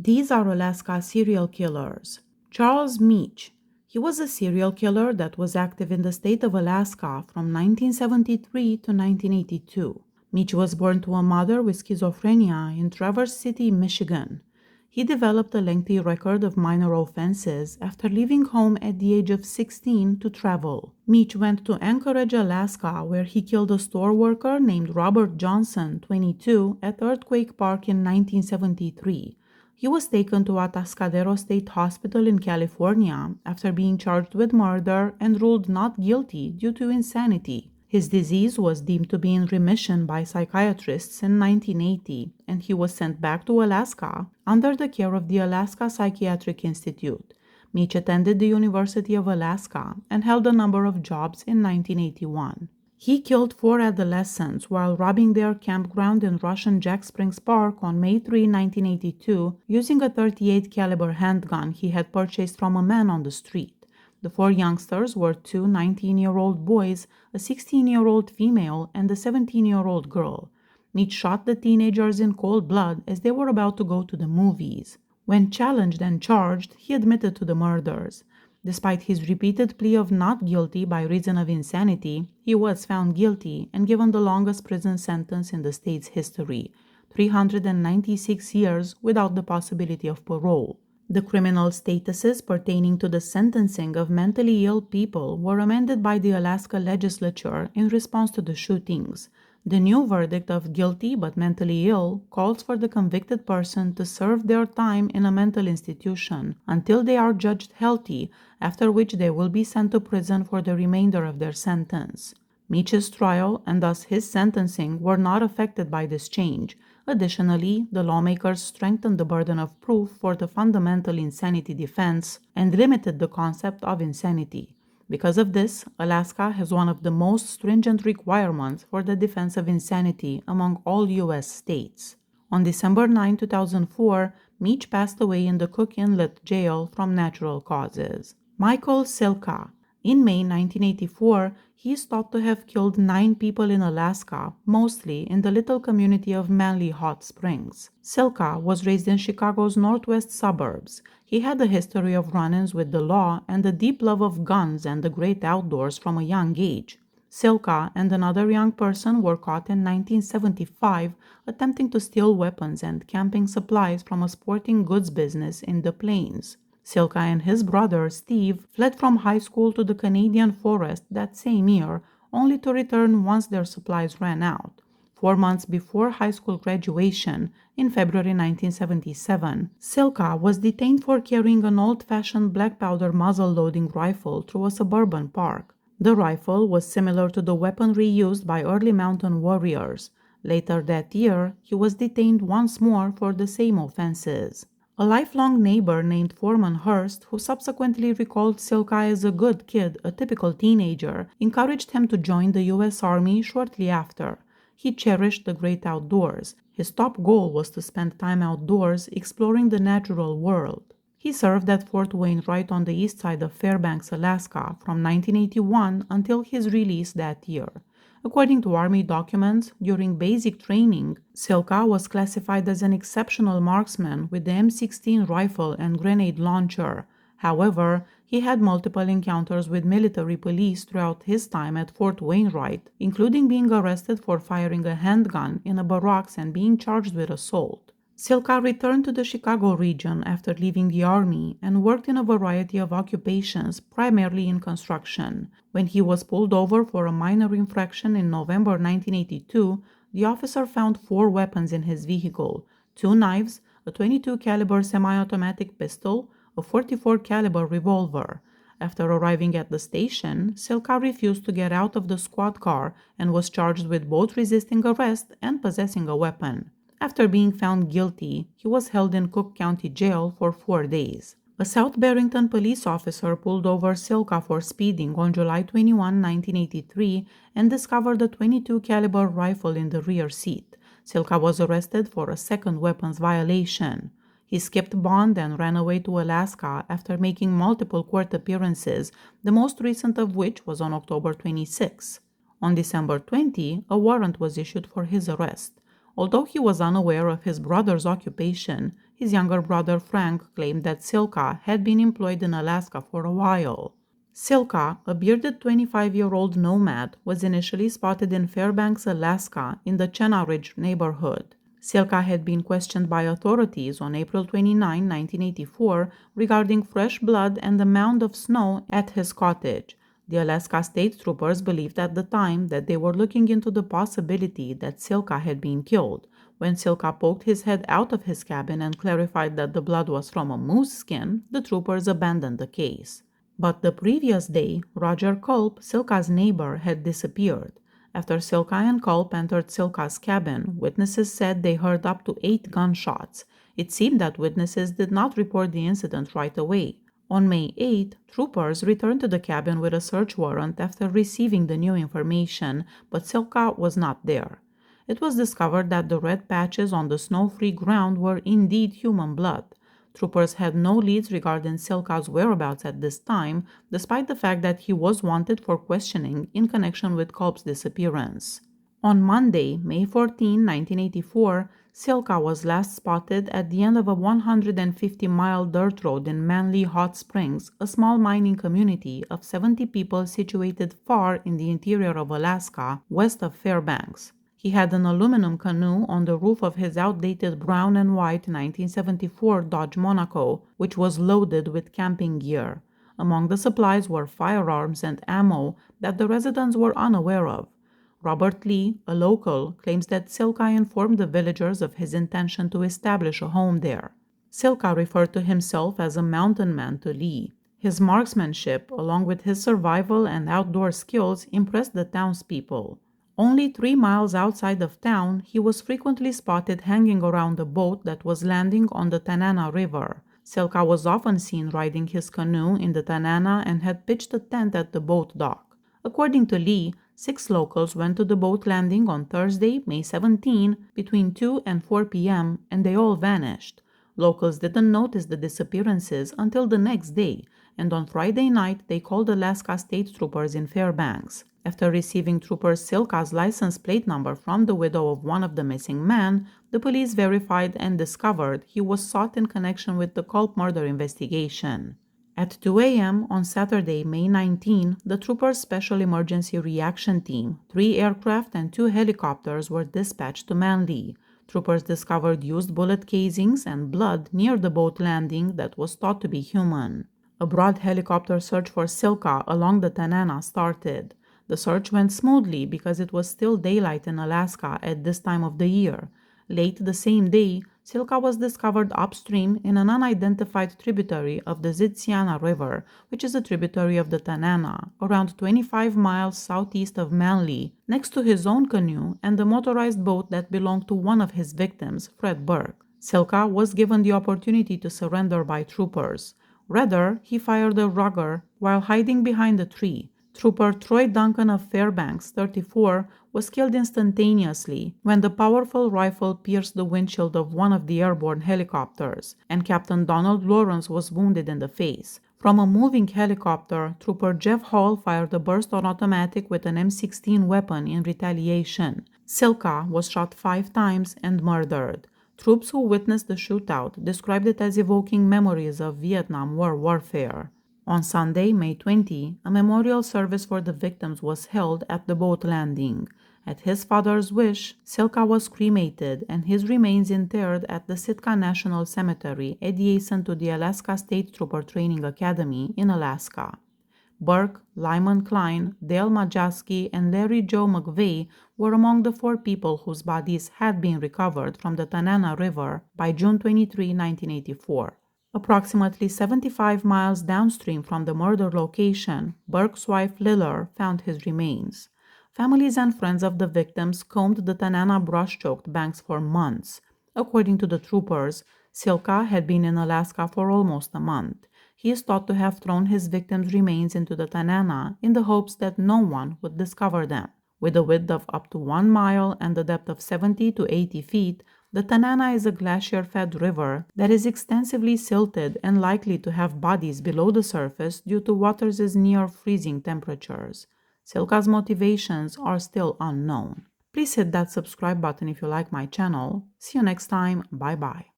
These are Alaska serial killers. Charles Meach. He was a serial killer that was active in the state of Alaska from 1973 to 1982. Meach was born to a mother with schizophrenia in Traverse City, Michigan. He developed a lengthy record of minor offenses after leaving home at the age of 16 to travel. Meach went to Anchorage, Alaska, where he killed a store worker named Robert Johnson, 22, at Earthquake Park in 1973. He was taken to Atascadero State Hospital in California after being charged with murder and ruled not guilty due to insanity. His disease was deemed to be in remission by psychiatrists in 1980, and he was sent back to Alaska under the care of the Alaska Psychiatric Institute. Meach attended the University of Alaska and held a number of jobs in 1981. He killed 4 adolescents while robbing their campground in Russian Jack Springs Park on May 3, 1982, using a .38 caliber handgun he had purchased from a man on the street. The 4 youngsters were 2 19-year-old boys, a 16-year-old female, and a 17-year-old girl. Meach shot the teenagers in cold blood as they were about to go to the movies. When challenged and charged, he admitted to the murders. Despite his repeated plea of not guilty by reason of insanity, he was found guilty and given the longest prison sentence in the state's history, 396 years without the possibility of parole. The criminal statuses pertaining to the sentencing of mentally ill people were amended by the Alaska legislature in response to the shootings. The new verdict of guilty but mentally ill calls for the convicted person to serve their time in a mental institution until they are judged healthy, after which they will be sent to prison for the remainder of their sentence. Meach's trial and thus his sentencing were not affected by this change. Additionally, the lawmakers strengthened the burden of proof for the fundamental insanity defense and limited the concept of insanity. Because of this, Alaska has one of the most stringent requirements for the defense of insanity among all U.S. states. On December 9, 2004, Meach passed away in the Cook Inlet jail from natural causes. Michael Silka. In May 1984, he is thought to have killed 9 people in Alaska, mostly in the little community of Manly Hot Springs. Silka was raised in Chicago's northwest suburbs. He had a history of run-ins with the law and a deep love of guns and the great outdoors from a young age. Silka and another young person were caught in 1975 attempting to steal weapons and camping supplies from a sporting goods business in the Plains. Silka and his brother, Steve, fled from high school to the Canadian forest that same year, only to return once their supplies ran out. 4 months before high school graduation, in February 1977, Silka was detained for carrying an old-fashioned black powder muzzle-loading rifle through a suburban park. The rifle was similar to the weaponry used by early mountain warriors. Later that year, he was detained once more for the same offenses. A lifelong neighbor named Foreman Hurst, who subsequently recalled Silka as a good kid, a typical teenager, encouraged him to join the U.S. Army shortly after. He cherished the great outdoors. His top goal was to spend time outdoors, exploring the natural world. He served at Fort Wainwright on the east side of Fairbanks, Alaska, from 1981 until his release that year. According to Army documents, during basic training, Silka was classified as an exceptional marksman with the M16 rifle and grenade launcher. However, he had multiple encounters with military police throughout his time at Fort Wainwright, including being arrested for firing a handgun in a barracks and being charged with assault. Silka returned to the Chicago region after leaving the Army and worked in a variety of occupations, primarily in construction. When he was pulled over for a minor infraction in November 1982, the officer found 4 weapons in his vehicle: 2 knives, a .22 caliber semi-automatic pistol, a .44 caliber revolver. After arriving at the station, Silka refused to get out of the squad car and was charged with both resisting arrest and possessing a weapon. After being found guilty, he was held in Cook County Jail for 4 days. A South Barrington police officer pulled over Silka for speeding on July 21, 1983, and discovered a .22 caliber rifle in the rear seat. Silka was arrested for a second weapons violation. He skipped bond and ran away to Alaska after making multiple court appearances, the most recent of which was on October 26. On December 20, a warrant was issued for his arrest. Although he was unaware of his brother's occupation, his younger brother Frank claimed that Silka had been employed in Alaska for a while. Silka, a bearded 25-year-old nomad, was initially spotted in Fairbanks, Alaska, in the Chena Ridge neighborhood. Silka had been questioned by authorities on April 29, 1984, regarding fresh blood and the mound of snow at his cottage. The Alaska State Troopers believed at the time that they were looking into the possibility that Silka had been killed. When Silka poked his head out of his cabin and clarified that the blood was from a moose skin, the troopers abandoned the case. But the previous day, Roger Culp, Silka's neighbor, had disappeared. After Silka and Culp entered Silka's cabin, witnesses said they heard up to 8 gunshots. It seemed that witnesses did not report the incident right away. On May 8, troopers returned to the cabin with a search warrant after receiving the new information, but Silka was not there. It was discovered that the red patches on the snow-free ground were indeed human blood. Troopers had no leads regarding Silka's whereabouts at this time, despite the fact that he was wanted for questioning in connection with Culp's disappearance. On Monday, May 14, 1984, Silka was last spotted at the end of a 150-mile dirt road in Manly Hot Springs, a small mining community of 70 people situated far in the interior of Alaska, west of Fairbanks. He had an aluminum canoe on the roof of his outdated brown and white 1974 Dodge Monaco, which was loaded with camping gear. Among the supplies were firearms and ammo that the residents were unaware of. Robert Lee, a local, claims that Silka informed the villagers of his intention to establish a home there. Silka referred to himself as a mountain man to Lee. His marksmanship, along with his survival and outdoor skills, impressed the townspeople. Only 3 miles outside of town, he was frequently spotted hanging around a boat that was landing on the Tanana River. Silka was often seen riding his canoe in the Tanana and had pitched a tent at the boat dock. According to Lee, 6 locals went to the boat landing on Thursday, May 17, between 2 and 4 p.m., and they all vanished. Locals didn't notice the disappearances until the next day, and on Friday night they called Alaska State Troopers in Fairbanks. After receiving Trooper Silka's license plate number from the widow of one of the missing men, the police verified and discovered he was sought in connection with the Culp murder investigation. At 2 a.m. on Saturday, May 19, the Troopers' Special Emergency Reaction Team, 3 aircraft and 2 helicopters were dispatched to Manly. Troopers discovered used bullet casings and blood near the boat landing that was thought to be human. A broad helicopter search for Silka along the Tanana started. The search went smoothly because it was still daylight in Alaska at this time of the year. Late the same day, Silka was discovered upstream in an unidentified tributary of the Zitsiana River, which is a tributary of the Tanana, around 25 miles southeast of Manly, next to his own canoe and the motorized boat that belonged to one of his victims, Fred Burke. Silka was given the opportunity to surrender by troopers. Rather, he fired a rugger while hiding behind a tree. Trooper Troy Duncan of Fairbanks, 34, was killed instantaneously when the powerful rifle pierced the windshield of one of the airborne helicopters, and Captain Donald Lawrence was wounded in the face. From a moving helicopter, Trooper Jeff Hall fired a burst-on automatic with an M16 weapon in retaliation. Silka was shot 5 times and murdered. Troops who witnessed the shootout described it as evoking memories of Vietnam War warfare. On Sunday, May 20, a memorial service for the victims was held at the boat landing. At his father's wish, Silka was cremated and his remains interred at the Sitka National Cemetery adjacent to the Alaska State Trooper Training Academy in Alaska. Burke, Lyman Klein, Dale Majaski, and Larry Joe McVeigh were among the 4 people whose bodies had been recovered from the Tanana River by June 23, 1984. Approximately 75 miles downstream from the murder location, Burke's wife Liller found his remains. Families and friends of the victims combed the Tanana brush-choked banks for months. According to the troopers, Silka had been in Alaska for almost a month. He is thought to have thrown his victims' remains into the Tanana in the hopes that no one would discover them. With a width of up to 1 mile and a depth of 70 to 80 feet, the Tanana is a glacier-fed river that is extensively silted and likely to have bodies below the surface due to water's near-freezing temperatures. Silka's motivations are still unknown. Please hit that subscribe button if you like my channel. See you next time. Bye-bye.